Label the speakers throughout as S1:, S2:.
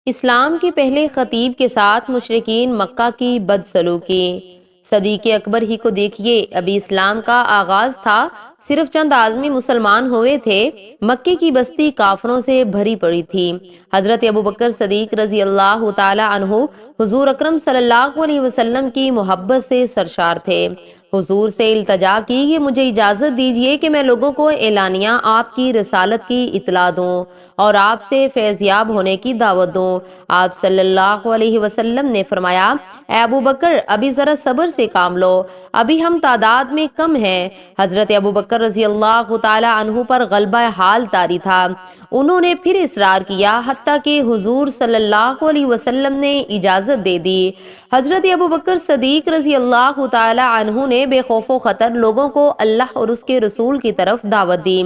S1: اسلام کے پہلے خطیب کے ساتھ مشرکین مکہ کی بدسلوکی۔ صدیق اکبر ہی کو دیکھیے، ابھی اسلام کا آغاز تھا، صرف چند آزمی مسلمان ہوئے تھے، مکے کی بستی کافروں سے بھری پڑی تھی۔ حضرت ابوبکر صدیق رضی اللہ تعالی عنہ حضور اکرم صلی اللہ علیہ وسلم کی محبت سے سرشار تھے۔ حضور سے التجا کی کہ مجھے اجازت دیجیے کہ میں لوگوں کو اعلانیہ آپ کی رسالت کی اطلاع دوں اور آپ سے فیض یاب ہونے کی دعوت دوں۔ آپ صلی اللہ علیہ وسلم نے فرمایا، اے ابو بکر، ابھی ذرا صبر سے کام لو، ابھی ہم تعداد میں کم ہیں۔ حضرت ابو بکر رضی اللہ تعالی عنہ پر غلبہ حال طاری تھا۔ انہوں نے پھر اصرار کیا، حتیٰ کہ حضور صلی اللہ علیہ وسلم نے اجازت دے دی۔ حضرت ابوبکر صدیق رضی اللہ تعالی عنہ نے بے خوف و خطر لوگوں کو اللہ اور اس کے رسول کی طرف دعوت دی۔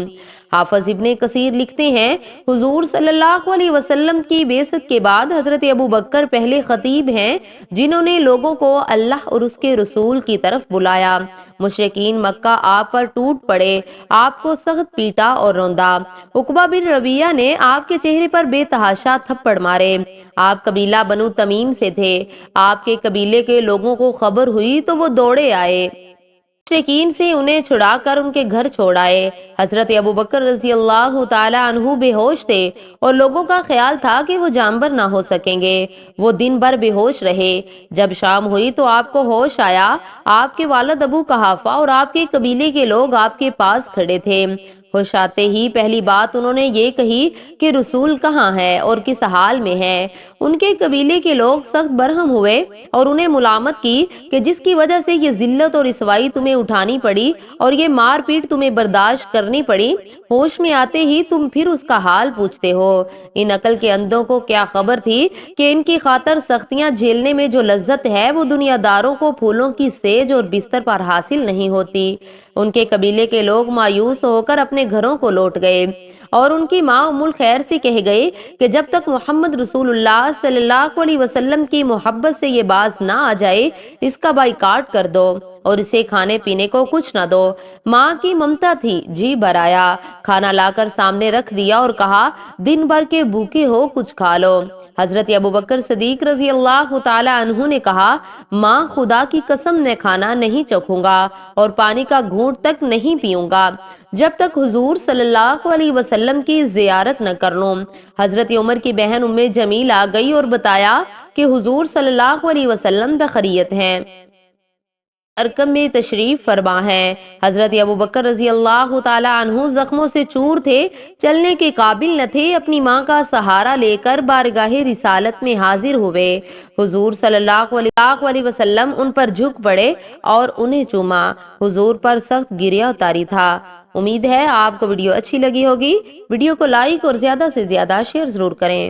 S1: حافظ ابن کثیر لکھتے ہیں، حضور صلی اللہ علیہ وسلم کی بعثت کے بعد حضرت ابوبکر پہلے خطیب ہیں جنہوں نے لوگوں کو اللہ اور اس کے رسول کی طرف بلایا۔ مشرکین مکہ آپ پر ٹوٹ پڑے، آپ کو سخت پیٹا اور روندا۔ عقبہ بن ربیعہ نے آپ کے چہرے پر بے تحاشا تھپڑ مارے۔ آپ قبیلہ بنو تمیم سے تھے۔ آپ کے قبیلے کے لوگوں کو خبر ہوئی تو وہ دوڑے آئے، مشرکین سے انہیں چھڑا کر ان کے گھر چھوڑ آئے۔ حضرت ابوبکر رضی اللہ تعالی عنہ بے ہوش تھے اور لوگوں کا خیال تھا کہ وہ جانبر نہ ہو سکیں گے۔ وہ دن بھر بے ہوش رہے۔ جب شام ہوئی تو آپ کو ہوش آیا۔ آپ کے والد ابو قحافہ اور آپ کے قبیلے کے لوگ آپ کے پاس کھڑے تھے۔ ہوش آتے ہی پہلی بات انہوں نے یہ کہی کہ رسول کہاں ہے اور کس حال میں ہے۔ ان کے قبیلے کے لوگ سخت برہم ہوئے اور انہیں ملامت کی کہ جس کی وجہ سے یہ ذلت اور رسوائی تمہیں اٹھانی پڑی اور یہ مار پیٹ تمہیں برداشت کرنی پڑی، ہوش میں آتے ہی تم پھر اس کا حال پوچھتے ہو۔ ان عقل کے اندھوں کو کیا خبر تھی کہ ان کی خاطر سختیاں جھیلنے میں جو لذت ہے وہ دنیا داروں کو پھولوں کی سیج اور بستر پر حاصل نہیں ہوتی۔ ان کے قبیلے کے لوگ مایوس ہو کر اپنے گھروں کو لوٹ گئے اور ان کی ماں ام الخیر سے کہہ گئے کہ جب تک محمد رسول اللہ صلی اللہ علیہ وسلم کی محبت سے یہ باز نہ آ جائے، اس کا بائیکاٹ کر دو اور اسے کھانے پینے کو کچھ نہ دو۔ ماں کی ممتا تھی، جی بھر آیا، کھانا لا کر سامنے رکھ دیا اور کہا، دن بھر کے بھوکے ہو، کچھ کھا لو۔ حضرت ابوبکر صدیق رضی اللہ تعالی عنہ نے کہا، ماں، خدا کی قسم میں کھانا نہیں چکھوں گا اور پانی کا گھونٹ تک نہیں پیوں گا جب تک حضور صلی اللہ علیہ وسلم کی زیارت نہ کر لوں۔ حضرت عمر کی بہن ام جمیل آ گئی اور بتایا کہ حضور صلی اللہ علیہ وسلم بخیریت ہیں، ارکم میں تشریف فرما ہے۔ حضرت ابوبکر رضی اللہ تعالی عنہ زخموں سے چور تھے، چلنے کے قابل نہ تھے، اپنی ماں کا سہارا لے کر بارگاہ رسالت میں حاضر ہوئے۔ حضور صلی اللہ علیہ وسلم ان پر جھک پڑے اور انہیں چوما۔ حضور پر سخت گریہ اتاری تھا۔ امید ہے آپ کو ویڈیو اچھی لگی ہوگی۔ ویڈیو کو لائک اور زیادہ سے زیادہ شیئر ضرور کریں۔